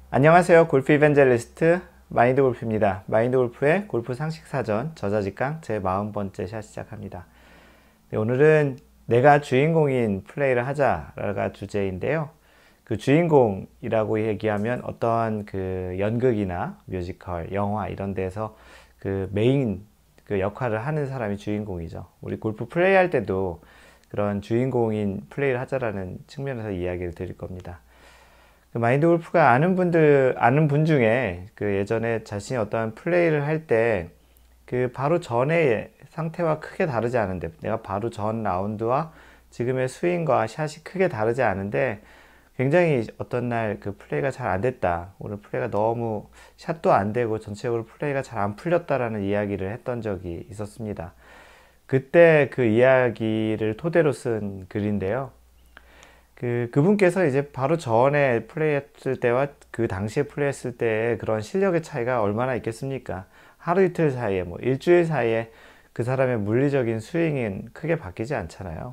안녕하세요. 골프 이벤젤리스트 마인드골프입니다. 마인드골프의 골프 상식사전 저자직강 제 40번째 샷 시작합니다. 네, 오늘은 내가 주인공인 플레이를 하자가 주제인데요. 그 주인공이라고 얘기하면 어떤 그 연극이나 뮤지컬, 영화 이런 데서 그 메인 그 역할을 하는 사람이 주인공이죠. 우리 골프 플레이할 때도 그런 주인공인 플레이를 하자라는 측면에서 이야기를 드릴 겁니다. 그 마인드 골프가 아는 분 중에 그 예전에 자신이 어떠한 플레이를 할 때 그 바로 전의 상태와 크게 다르지 않은데, 내가 바로 전 라운드와 지금의 스윙과 샷이 크게 다르지 않은데 굉장히 어떤 날 그 플레이가 잘 안 됐다, 오늘 플레이가 너무 샷도 안 되고 전체적으로 플레이가 잘 안 풀렸다라는 이야기를 했던 적이 있었습니다. 그때 그 이야기를 토대로 쓴 글인데요. 그분께서 이제 바로 전에 플레이했을 때와 그 당시에 플레이했을 때의 그런 실력의 차이가 얼마나 있겠습니까? 하루 이틀 사이에, 뭐 일주일 사이에 그 사람의 물리적인 스윙은 크게 바뀌지 않잖아요.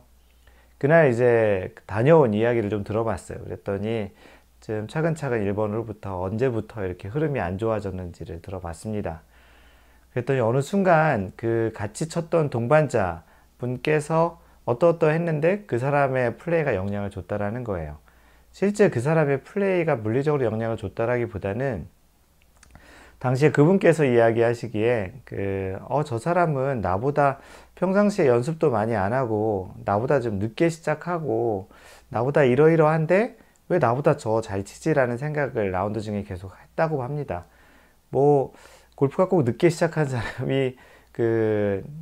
그날 이제 다녀온 이야기를 좀 들어봤어요. 그랬더니 좀 차근차근 1번으로부터 언제부터 이렇게 흐름이 안 좋아졌는지를 들어봤습니다. 그랬더니 어느 순간 그 같이 쳤던 동반자 분께서 어떠했는데 그 사람의 플레이가 영향을 줬다라는 거예요. 실제 그 사람의 플레이가 물리적으로 영향을 줬다라기보다는 당시에 그분께서 이야기하시기에 저 사람은 나보다 평상시에 연습도 많이 안 하고 나보다 좀 늦게 시작하고 나보다 이러이러한데 왜 나보다 더 잘 치지라는 생각을 라운드 중에 계속 했다고 합니다. 뭐 골프가 꼭 늦게 시작한 사람이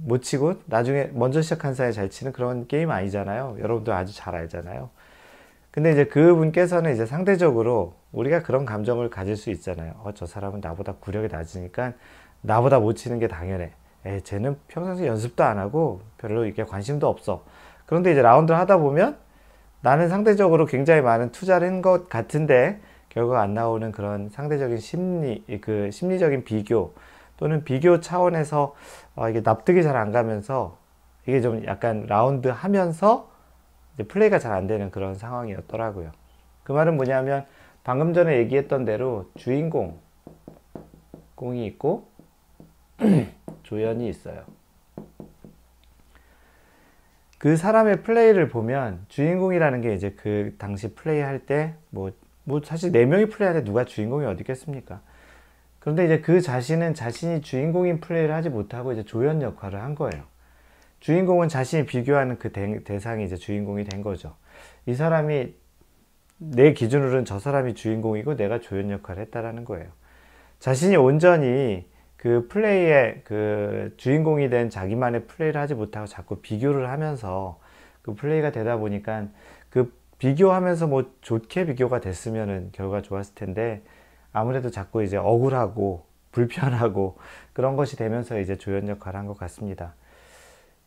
못 치고 나중에 먼저 시작한 사람이 잘 치는 그런 게임 아니잖아요. 여러분도 아주 잘 알잖아요. 근데 이제 그분께서는 이제 상대적으로 우리가 그런 감정을 가질 수 있잖아요. 저 사람은 나보다 구력이 낮으니까 나보다 못 치는 게 당연해. 쟤는 평상시 연습도 안 하고 별로 이렇게 관심도 없어. 그런데 이제 라운드를 하다 보면 나는 상대적으로 굉장히 많은 투자를 한 것 같은데 결과가 안 나오는 그런 상대적인 심리적인 비교 또는 비교 차원에서 이게 납득이 잘 안 가면서 이게 좀 약간 라운드 하면서 이제 플레이가 잘 안 되는 그런 상황이었더라고요. 그 말은 뭐냐면 방금 전에 얘기했던 대로 주인공, 공이 있고 조연이 있어요. 그 사람의 플레이를 보면 주인공이라는 게 이제 그 당시 플레이할 때 뭐 사실 4명이 플레이할 때 누가 주인공이 어디 있겠습니까? 그런데 이제 그 자신은 자신이 주인공인 플레이를 하지 못하고 이제 조연 역할을 한 거예요. 주인공은 자신이 비교하는 그 대상이 이제 주인공이 된 거죠. 이 사람이 내 기준으로는 저 사람이 주인공이고 내가 조연 역할을 했다라는 거예요. 자신이 온전히 그 플레이의 그 주인공이 된 자기만의 플레이를 하지 못하고 자꾸 비교를 하면서 그 플레이가 되다 보니까 그 비교하면서 뭐 좋게 비교가 됐으면은 결과가 좋았을 텐데 아무래도 자꾸 이제 억울하고 불편하고 그런 것이 되면서 이제 조연 역할을 한 것 같습니다.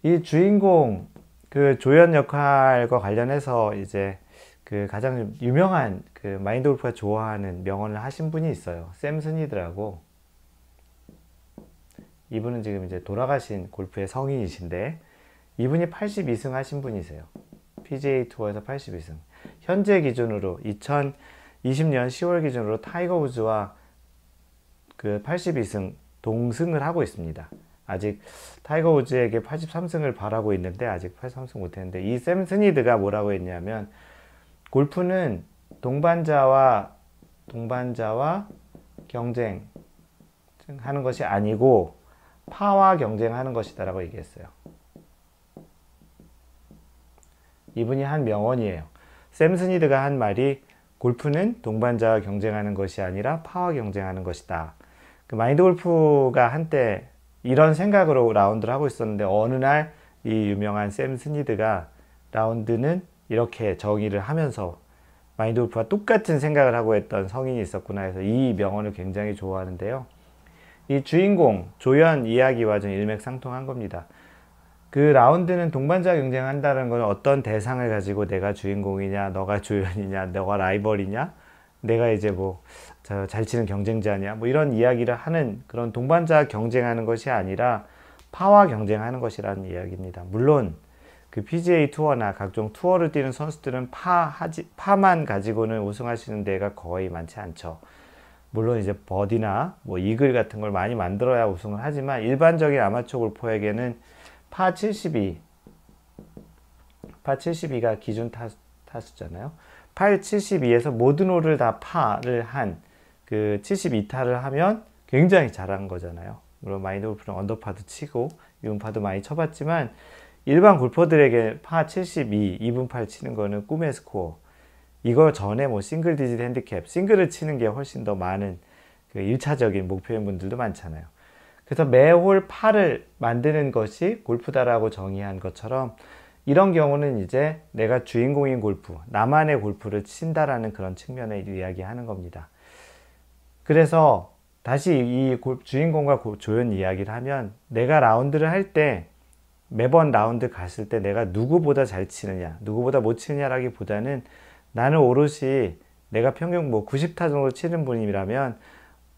이 주인공 그 조연 역할과 관련해서 이제 그 가장 유명한 그 마인드 골프가 좋아하는 명언을 하신 분이 있어요. 샘 스니드라고. 이분은 지금 이제 돌아가신 골프의 성인이신데 이분이 82승 하신 분이세요. PGA 투어에서 82승. 현재 기준으로 2020년 10월 기준으로 타이거 우즈와 그 82승 동승을 하고 있습니다. 아직 타이거 우즈에게 83승을 바라고 있는데 아직 83승 못했는데 이 샘 스니드가 뭐라고 했냐면 골프는 동반자와 경쟁하는 것이 아니고 파와 경쟁하는 것이다 라고 얘기했어요. 이분이 한 명언이에요. 샘 스니드가 한 말이 골프는 동반자와 경쟁하는 것이 아니라 파와 경쟁하는 것이다. 그 마인드 골프가 한때 이런 생각으로 라운드를 하고 있었는데 어느 날 이 유명한 샘 스니드가 라운드는 이렇게 정의를 하면서 마인드 골프와 똑같은 생각을 하고 했던 성인이 있었구나 해서 이 명언을 굉장히 좋아하는데요. 이 주인공, 조연 이야기와 좀 일맥상통한 겁니다. 그 라운드는 동반자 경쟁한다는 건 어떤 대상을 가지고 내가 주인공이냐, 너가 조연이냐, 너가 라이벌이냐, 내가 이제 뭐 잘 치는 경쟁자냐, 뭐 이런 이야기를 하는 그런 동반자 경쟁하는 것이 아니라 파와 경쟁하는 것이라는 이야기입니다. 물론 그 PGA 투어나 각종 투어를 뛰는 선수들은 파만 가지고는 우승하시는 데가 거의 많지 않죠. 물론 이제 버디나 뭐 이글 같은 걸 많이 만들어야 우승을 하지만 일반적인 아마추어 골퍼에게는 파 72, 파 72가 기준 타수잖아요. 파 72에서 모든 홀을 다 파를 한 그 72타를 하면 굉장히 잘한 거잖아요. 물론 마인드 골프는 언더파도 치고 이분파도 많이 쳐봤지만 일반 골퍼들에게 파 72, 2분8 치는 거는 꿈의 스코어. 이거 전에 뭐 싱글 디짓 핸디캡, 싱글을 치는 게 훨씬 더 많은 그 1차적인 목표인 분들도 많잖아요. 그래서 매홀 파를 만드는 것이 골프다라고 정의한 것처럼 이런 경우는 이제 내가 주인공인 골프, 나만의 골프를 친다라는 그런 측면에 이야기하는 겁니다. 그래서 다시 이 주인공과 조연 이야기를 하면 내가 라운드를 할 때 매번 라운드 갔을 때 내가 누구보다 잘 치느냐, 누구보다 못 치느냐라기보다는 나는 오롯이 내가 평균 뭐 90타 정도 치는 분이라면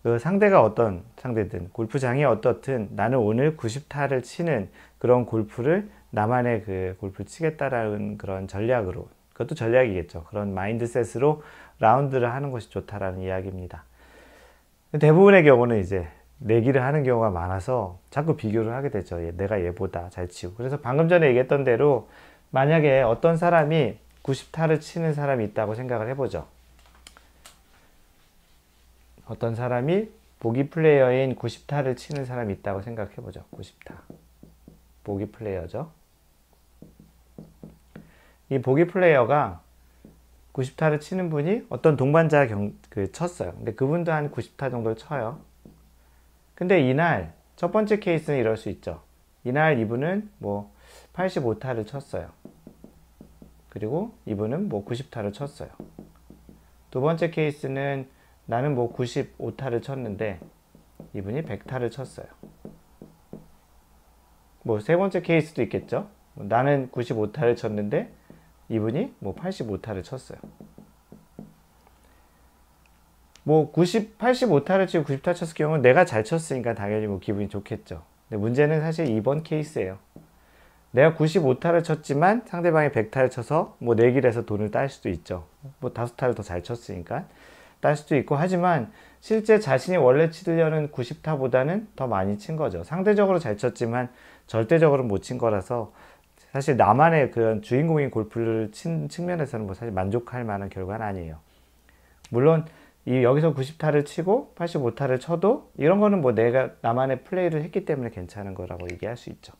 그 상대가 어떤 상대든 골프장이 어떻든 나는 오늘 90타를 치는 그런 골프를 나만의 그 골프를 치겠다라는 그런 전략으로, 그것도 전략이겠죠. 그런 마인드셋으로 라운드를 하는 것이 좋다라는 이야기입니다. 대부분의 경우는 이제 내기를 하는 경우가 많아서 자꾸 비교를 하게 되죠. 내가 얘보다 잘 치고. 그래서 방금 전에 얘기했던 대로 만약에 어떤 사람이 90타를 치는 사람이 있다고 생각을 해보죠. 어떤 사람이 보기 플레이어인 90타를 치는 사람이 있다고 생각해보죠. 90타. 보기 플레이어죠. 이 보기 플레이어가 90타를 치는 분이 어떤 동반자 쳤어요. 근데 그분도 한 90타 정도를 쳐요. 근데 이날 첫 번째 케이스는 이럴 수 있죠. 이날 이분은 뭐 85타를 쳤어요. 그리고 이분은 뭐 90타를 쳤어요. 두 번째 케이스는 나는 뭐 95타를 쳤는데 이분이 100타를 쳤어요. 뭐 세 번째 케이스도 있겠죠. 나는 95타를 쳤는데 이분이 뭐 85타를 쳤어요. 뭐 85타를 치고 90타 쳤을 경우는 내가 잘 쳤으니까 당연히 뭐 기분이 좋겠죠. 근데 문제는 사실 2번 케이스예요. 내가 95타를 쳤지만 상대방이 100타를 쳐서 뭐 내기를 해서 돈을 딸 수도 있죠. 뭐 5타를 더 잘 쳤으니까 딸 수도 있고, 하지만 실제 자신이 원래 치려는 90타보다는 더 많이 친 거죠. 상대적으로 잘 쳤지만 절대적으로 못 친 거라서 사실 나만의 그런 주인공인 골프를 친 측면에서는 뭐 사실 만족할 만한 결과는 아니에요. 물론 여기서 90타를 치고 85타를 쳐도 이런 거는 뭐 내가 나만의 플레이를 했기 때문에 괜찮은 거라고 얘기할 수 있죠.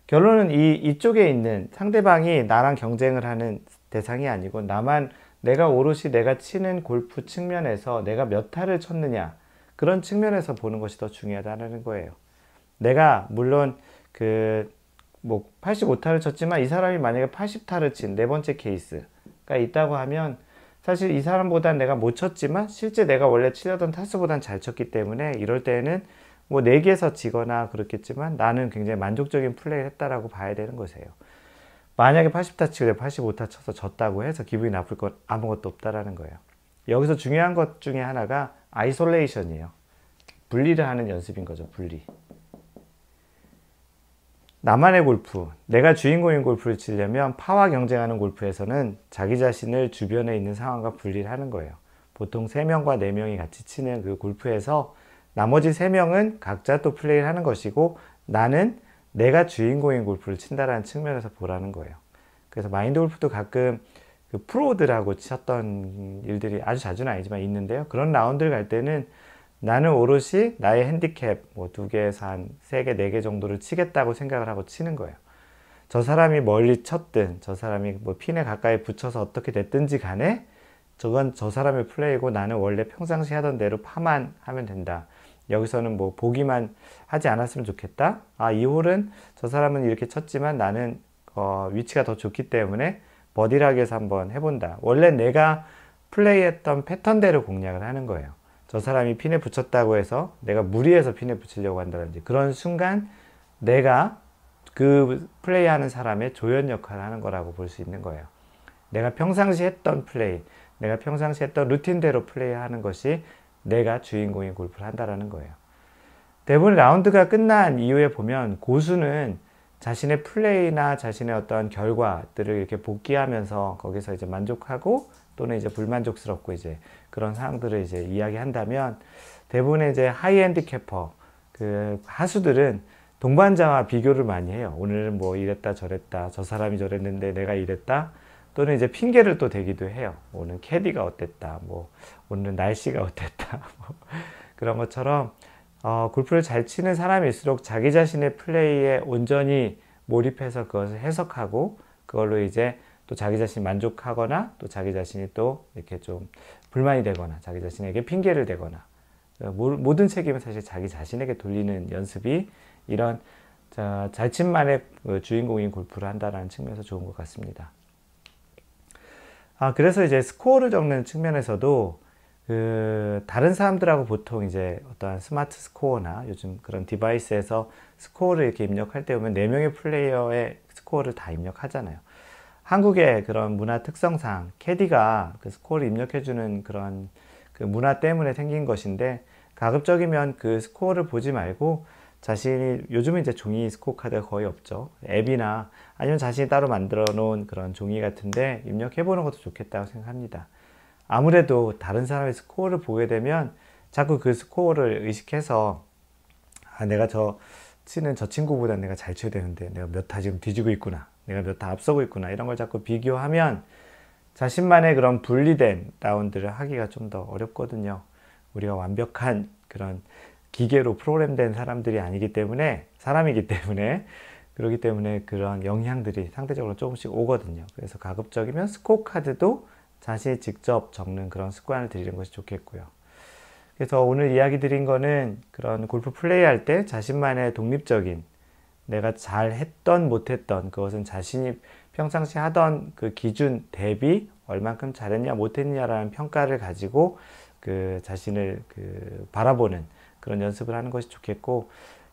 결론은 이쪽에 있는 상대방이 나랑 경쟁을 하는 대상이 아니고 내가 오롯이 내가 치는 골프 측면에서 내가 몇 타를 쳤느냐, 그런 측면에서 보는 것이 더 중요하다는 거예요. 내가 물론 뭐 85타를 쳤지만 이 사람이 만약에 80타를 친 네 번째 케이스가 있다고 하면 사실 이 사람보단 내가 못 쳤지만 실제 내가 원래 치려던 타수보단 잘 쳤기 때문에 이럴 때는 뭐 내기에서 지거나 그렇겠지만 나는 굉장히 만족적인 플레이를 했다라고 봐야 되는 것이에요. 만약에 80타 치고 85타 쳐서 졌다고 해서 기분이 나쁠 건 아무것도 없다라는 거예요. 여기서 중요한 것 중에 하나가 아이솔레이션이에요. 분리를 하는 연습인 거죠. 분리. 나만의 골프, 내가 주인공인 골프를 치려면 파와 경쟁하는 골프에서는 자기 자신을 주변에 있는 상황과 분리를 하는 거예요. 보통 3명과 4명이 같이 치는 그 골프에서 나머지 3명은 각자 또 플레이를 하는 것이고 나는 내가 주인공인 골프를 친다라는 측면에서 보라는 거예요. 그래서 마인드 골프도 가끔 그 프로들하고 쳤던 일들이 아주 자주는 아니지만 있는데요. 그런 라운드를 갈 때는 나는 오롯이 나의 핸디캡 뭐 2개에서 한 3개, 4개 정도를 치겠다고 생각을 하고 치는 거예요. 저 사람이 멀리 쳤든 저 사람이 뭐 핀에 가까이 붙여서 어떻게 됐든지 간에 저건 저 사람의 플레이고 나는 원래 평상시 하던 대로 파만 하면 된다. 여기서는 뭐 보기만 하지 않았으면 좋겠다. 이 홀은 저 사람은 이렇게 쳤지만 나는 위치가 더 좋기 때문에 버디락에서 한번 해본다. 원래 내가 플레이했던 패턴대로 공략을 하는 거예요. 저 사람이 핀에 붙였다고 해서 내가 무리해서 핀에 붙이려고 한다든지 그런 순간 내가 그 플레이하는 사람의 조연 역할을 하는 거라고 볼 수 있는 거예요. 내가 평상시 했던 플레이, 내가 평상시 했던 루틴대로 플레이하는 것이 내가 주인공인 골프를 한다라는 거예요. 대부분 라운드가 끝난 이후에 보면 고수는 자신의 플레이나 자신의 어떤 결과들을 이렇게 복귀하면서 거기서 이제 만족하고 또는 이제 불만족스럽고 이제 그런 상황들을 이제 이야기한다면 대부분의 이제 하이엔드 캐퍼 그 하수들은 동반자와 비교를 많이 해요. 오늘은 뭐 이랬다 저랬다, 저 사람이 저랬는데 내가 이랬다, 또는 이제 핑계를 또 대기도 해요. 오늘 캐디가 어땠다, 뭐 오늘은 날씨가 어땠다, 뭐 그런 것처럼 골프를 잘 치는 사람일수록 자기 자신의 플레이에 온전히 몰입해서 그것을 해석하고 그걸로 이제 또 자기 자신이 만족하거나 또 자기 자신이 또 이렇게 좀 불만이 되거나 자기 자신에게 핑계를 대거나 모든 책임은 사실 자기 자신에게 돌리는 연습이 이런 자신만의 주인공인 골프를 한다는 측면에서 좋은 것 같습니다. 그래서 이제 스코어를 적는 측면에서도 다른 사람들하고 보통 이제 어떠한 스마트 스코어나 요즘 그런 디바이스에서 스코어를 이렇게 입력할 때 보면 4명의 플레이어의 스코어를 다 입력하잖아요. 한국의 그런 문화 특성상 캐디가 그 스코어를 입력해주는 그런 그 문화 때문에 생긴 것인데 가급적이면 그 스코어를 보지 말고 자신이 요즘은 이제 종이 스코어 카드가 거의 없죠. 앱이나 아니면 자신이 따로 만들어 놓은 그런 종이 같은데 입력해 보는 것도 좋겠다고 생각합니다. 아무래도 다른 사람의 스코어를 보게 되면 자꾸 그 스코어를 의식해서 내가 치는 저 친구보다 내가 잘 쳐야 되는데 내가 몇 타 지금 뒤지고 있구나, 내가 몇 타 앞서고 있구나, 이런 걸 자꾸 비교하면 자신만의 그런 분리된 라운드를 하기가 좀 더 어렵거든요. 우리가 완벽한 그런 기계로 프로그램된 사람들이 아니기 때문에, 사람이기 때문에, 그렇기 때문에 그런 영향들이 상대적으로 조금씩 오거든요. 그래서 가급적이면 스코어 카드도 자신이 직접 적는 그런 습관을 들이는 것이 좋겠고요. 그래서 오늘 이야기 드린 거는 그런 골프 플레이 할 때 자신만의 독립적인, 내가 잘 했던 못했던 그것은 자신이 평상시 하던 그 기준 대비 얼만큼 잘했냐 못했냐라는 평가를 가지고 그 자신을 바라보는 그런 연습을 하는 것이 좋겠고,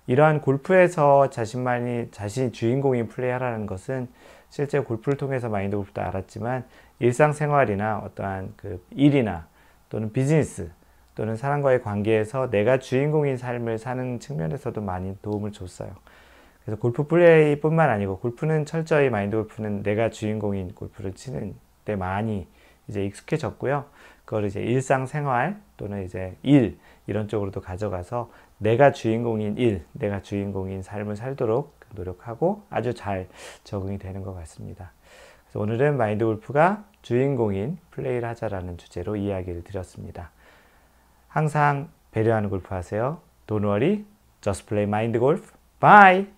이러한 골프에서 자신이 주인공인 플레이하라는 것은 실제 골프를 통해서 마인드 골프도 알았지만 일상생활이나 어떠한 그 일이나 또는 비즈니스 또는 사람과의 관계에서 내가 주인공인 삶을 사는 측면에서도 많이 도움을 줬어요. 그래서 골프 플레이뿐만 아니고 골프는 철저히 마인드 골프는 내가 주인공인 골프를 치는 데 많이 이제 익숙해졌고요. 그걸 이제 일상생활 또는 이제 일 이런 쪽으로도 가져가서 내가 주인공인 일, 내가 주인공인 삶을 살도록 노력하고 아주 잘 적응이 되는 것 같습니다. 그래서 오늘은 마인드 골프가 주인공인 플레이를 하자라는 주제로 이야기를 드렸습니다. 항상 배려하는 골프 하세요. Don't worry, just play mind golf. Bye!